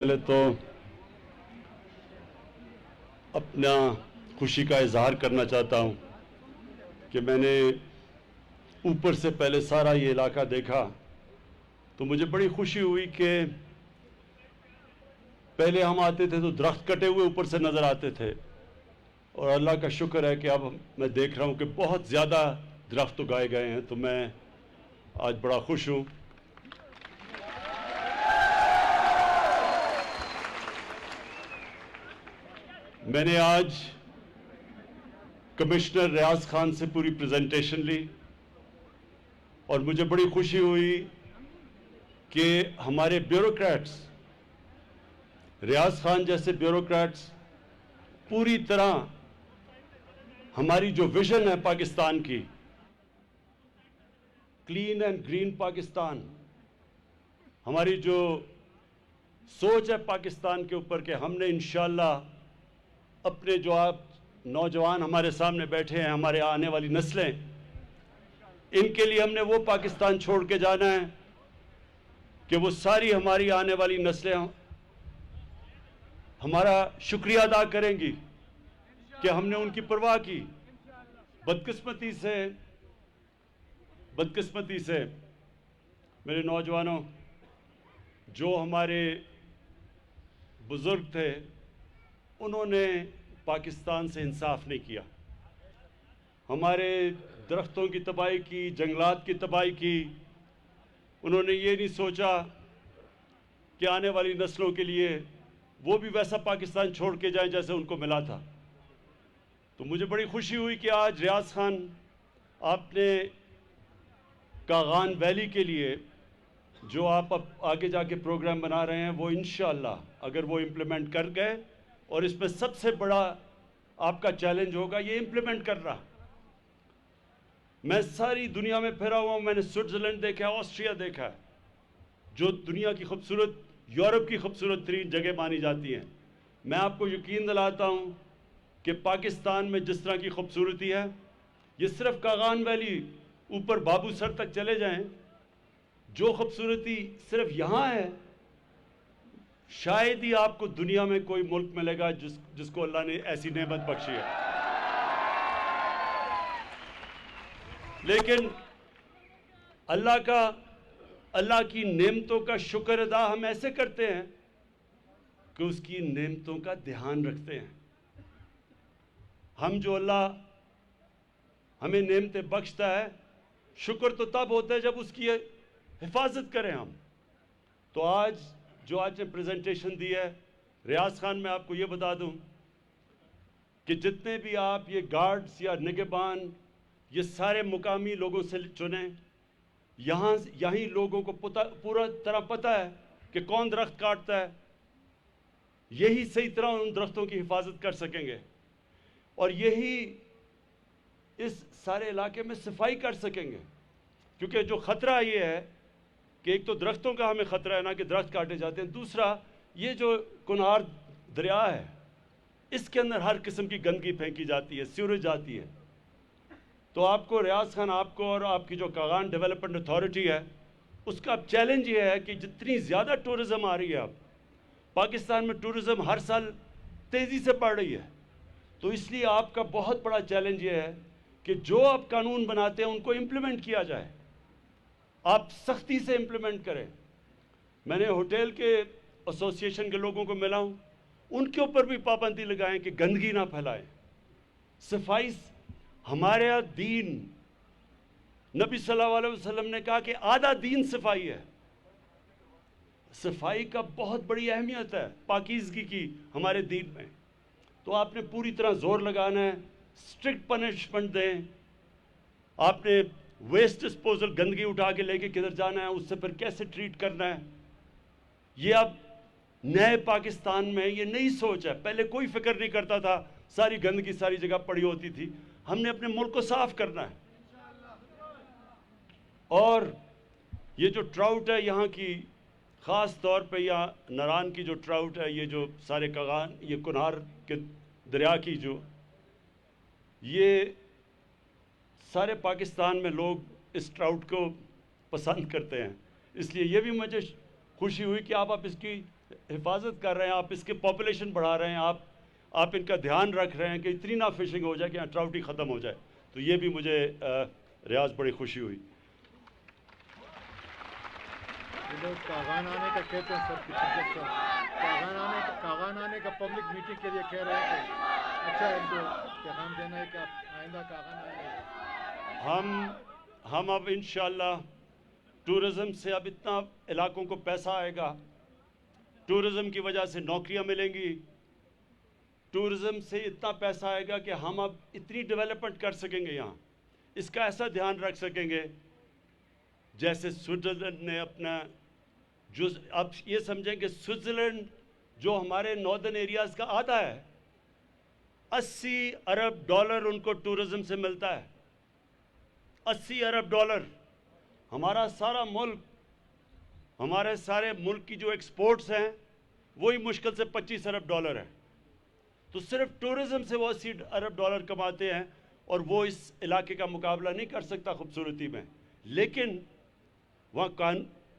पहले तो अपना खुशी का इजहार करना चाहता हूँ कि मैंने ऊपर से पहले सारा ये इलाका देखा तो मुझे बड़ी खुशी हुई कि पहले हम आते थे तो दरख्त कटे हुए ऊपर से नज़र आते थे, और अल्लाह का शुक्र है कि अब मैं देख रहा हूँ कि बहुत ज़्यादा दरख्त उगाए गए हैं। तो मैं आज बड़ा खुश हूँ। मैंने आज कमिश्नर रियाज खान से पूरी प्रेजेंटेशन ली और मुझे बड़ी खुशी हुई कि हमारे ब्यूरोक्रेट्स, रियाज खान जैसे ब्यूरोक्रेट्स पूरी तरह हमारी जो विजन है पाकिस्तान की, क्लीन एंड ग्रीन पाकिस्तान, हमारी जो सोच है पाकिस्तान के ऊपर कि हमने इंशाअल्लाह अपने जो आप नौजवान हमारे सामने बैठे हैं, हमारे आने वाली नस्लें, इनके लिए हमने वो पाकिस्तान छोड़ के जाना है कि वो सारी हमारी आने वाली नस्लें हमारा शुक्रिया अदा करेंगी कि हमने उनकी परवाह की। बदकिस्मती से मेरे नौजवानों, जो हमारे बुजुर्ग थे उन्होंने पाकिस्तान से इंसाफ नहीं किया, हमारे दरख्तों की तबाही की, जंगलात की तबाही की। उन्होंने ये नहीं सोचा कि आने वाली नस्लों के लिए वो भी वैसा पाकिस्तान छोड़ के जाएं जैसे उनको मिला था। तो मुझे बड़ी खुशी हुई कि आज रियाज खान आपने कागान वैली के लिए जो आप अब आगे जाके प्रोग्राम बना रहे हैं, वो इंशाअल्लाह अगर वो इम्प्लीमेंट कर गए, और इसमें सबसे बड़ा आपका चैलेंज होगा ये इम्प्लीमेंट करना। मैं सारी दुनिया में फिरा हुआ हूँ, मैंने स्विट्ज़रलैंड देखा है, ऑस्ट्रिया देखा है, जो दुनिया की खूबसूरत, यूरोप की खूबसूरत तरीन जगह मानी जाती हैं। मैं आपको यकीन दिलाता हूँ कि पाकिस्तान में जिस तरह की खूबसूरती है, ये सिर्फ कागान वैली ऊपर बाबू सर तक चले जाएं, जो खूबसूरती सिर्फ यहाँ है, शायद ही आपको दुनिया में कोई मुल्क मिलेगा जिसको अल्लाह ने ऐसी नेमत बख्शी है। लेकिन अल्लाह की नेमतों का शुक्र अदा हम ऐसे करते हैं कि उसकी नेमतों का ध्यान रखते हैं। हम जो अल्लाह हमें नेमतें बख्शता है, शुक्र तो तब होता है जब उसकी हिफाजत करें हम। तो आज ने प्रेजेंटेशन दी है, रियाज खान, मैं आपको ये बता दूं कि जितने भी आप ये गार्ड्स या निगहबान, ये सारे मुकामी लोगों से चुने। यहीं लोगों को पूरा तरह पता है कि कौन दरख्त काटता है, यही सही तरह उन दरख्तों की हिफाजत कर सकेंगे, और यही इस सारे इलाके में सफाई कर सकेंगे। क्योंकि जो ख़तरा ये है कि एक तो दरख्तों का हमें ख़तरा है ना कि दरख्त काटे जाते हैं, दूसरा ये जो कुनहार दरिया है, इसके अंदर हर किस्म की गंदगी फेंकी जाती है, सीवरेज जाती है। तो आपको रियाज खान, आपको और आपकी जो कागान डेवलपमेंट अथॉरिटी है, उसका अब चैलेंज ये है कि जितनी ज़्यादा टूरिज़म आ रही है, अब पाकिस्तान में टूरिज़म हर साल तेज़ी से बढ़ रही है, तो इसलिए आपका बहुत बड़ा चैलेंज ये है कि जो आप कानून बनाते हैं उनको इम्प्लीमेंट किया जाए, आप सख्ती से इम्प्लीमेंट करें। मैंने होटल के एसोसिएशन के लोगों को मिला हूँ, उनके ऊपर भी पाबंदी लगाएं कि गंदगी ना फैलाएं। सफाई, हमारे यहाँ दीन, नबी सल्लल्लाहु अलैहि वसल्लम ने कहा कि आधा दीन सफाई है। सफाई का बहुत बड़ी अहमियत है पाकीज़गी की हमारे दीन में। तो आपने पूरी तरह जोर लगाना है, स्ट्रिक्ट पनिशमेंट दें। आपने वेस्ट डिस्पोजल, गंदगी उठा के लेके किधर जाना है, उससे फिर कैसे ट्रीट करना है, ये अब नए पाकिस्तान में ये नई सोच है। पहले कोई फिक्र नहीं करता था, सारी गंदगी सारी जगह पड़ी होती थी। हमने अपने मुल्क को साफ करना है। और ये जो ट्राउट है यहाँ की, ख़ास तौर पे यहाँ नारान की जो ट्राउट है, ये जो सारे कागान, ये कुनहार के दरिया की जो, ये सारे पाकिस्तान में लोग इस ट्राउट को पसंद करते हैं। इसलिए ये भी मुझे खुशी हुई कि आप इसकी حفاظت کر رہے ہیں, آپ اس کے پاپولیشن بڑھا رہے ہیں, آپ ان کا دھیان رکھ رہے ہیں کہ اتنی نہ فشنگ ہو جائے کہ یہاں ٹراؤٹ ہی ختم ہو جائے. تو یہ بھی مجھے ریاض بڑی خوشی ہوئی. لوگ کاغان آنے کا کہتے ہیں سر, کاغان آنے کا پبلک میٹنگ کے لیے کہہ رہے ہیں کہ اچھا ان کو پیغام دینا ہے کہ آپ آئندہ کاغان آئیں گے. ہم اب انشاءاللہ ٹورزم سے اب اتنا علاقوں کو پیسہ آئے گا, ٹورزم کی وجہ سے نوکریاں ملیں گی, ٹورزم سے اتنا پیسہ آئے گا کہ ہم اب اتنی ڈیولپمنٹ کر سکیں گے یہاں, اس کا ایسا دھیان رکھ سکیں گے جیسے سوئٹزرلینڈ نے اپنا اب یہ سمجھیں کہ سوئٹزرلینڈ جو ہمارے ناردرن ایریاز کا آدھا ہے, 80 ارب ڈالر ان کو ٹورزم سے ملتا ہے, 80 ارب ڈالر. ہمارا سارا ملک, ہمارے سارے ملک کی جو ایکسپورٹس ہیں وہی مشکل سے 25 ارب ڈالر ہیں. تو صرف ٹورزم سے وہ 80 ارب ڈالر کماتے ہیں, اور وہ اس علاقے کا مقابلہ نہیں کر سکتا خوبصورتی میں. لیکن وہاں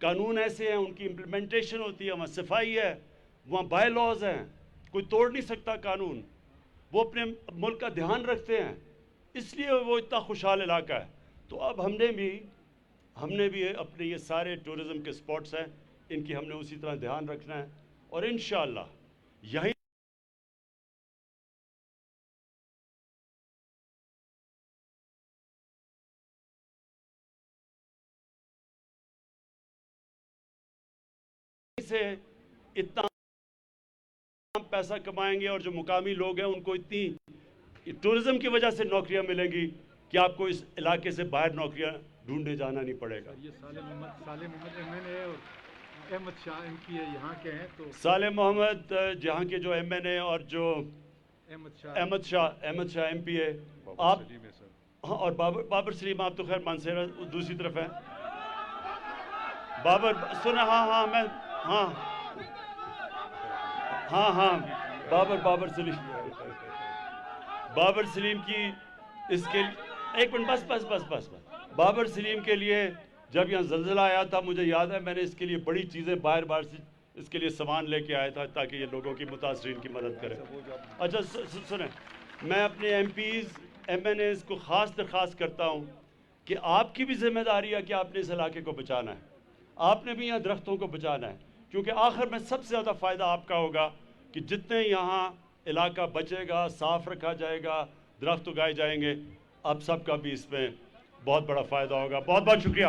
قانون ایسے ہیں, ان کی امپلیمنٹیشن ہوتی ہے, وہاں صفائی ہے, وہاں بائی لاز ہیں, کوئی توڑ نہیں سکتا قانون. وہ اپنے ملک کا دھیان رکھتے ہیں, اس لیے وہ اتنا خوشحال علاقہ ہے. تو اب ہم نے بھی اپنے یہ سارے ٹورزم کے سپاٹس ہیں, ان کی ہم نے اسی طرح دھیان رکھنا ہے, اور انشاءاللہ یہیں سے اتنا پیسہ کمائیں گے, اور جو مقامی لوگ ہیں ان کو اتنی ٹورزم کی وجہ سے نوکریاں ملیں گی کہ آپ کو اس علاقے سے باہر نوکریاں ڈھونڈنے جانا نہیں پڑے گا. یہ صالح محمد ایم این اے اور احمد شاہ ان کی یہاں کے ہیں, تو صالح محمد جہاں کے جو ایم این اے اور جو احمد شاہ ایم پی اے, آپ ہاں, اور بابر سلیم, آپ تو خیر مانسہرہ دوسری طرف ہیں. بابر سنا, ہاں بابر سلیم کی اس کے ایک منٹ بس بابر سلیم کے لیے جب یہاں زلزلہ آیا تھا, مجھے یاد ہے میں نے اس کے لیے بڑی چیزیں باہر سے اس کے لیے سامان لے کے آیا تھا تاکہ یہ لوگوں کی متاثرین کی مدد کرے. اچھا سنیں, میں اپنے MPs MNAs کو خاص درخواست کرتا ہوں کہ آپ کی بھی ذمہ داری ہے کہ آپ نے اس علاقے کو بچانا ہے, آپ نے بھی یہاں درختوں کو بچانا ہے, کیونکہ آخر میں سب سے زیادہ فائدہ آپ کا ہوگا کہ جتنے یہاں علاقہ بچے گا, صاف رکھا جائے گا, درخت اگائے جائیں گے, آپ سب کا بھی اس میں بہت بڑا فائدہ ہوگا. بہت بہت شکریہ.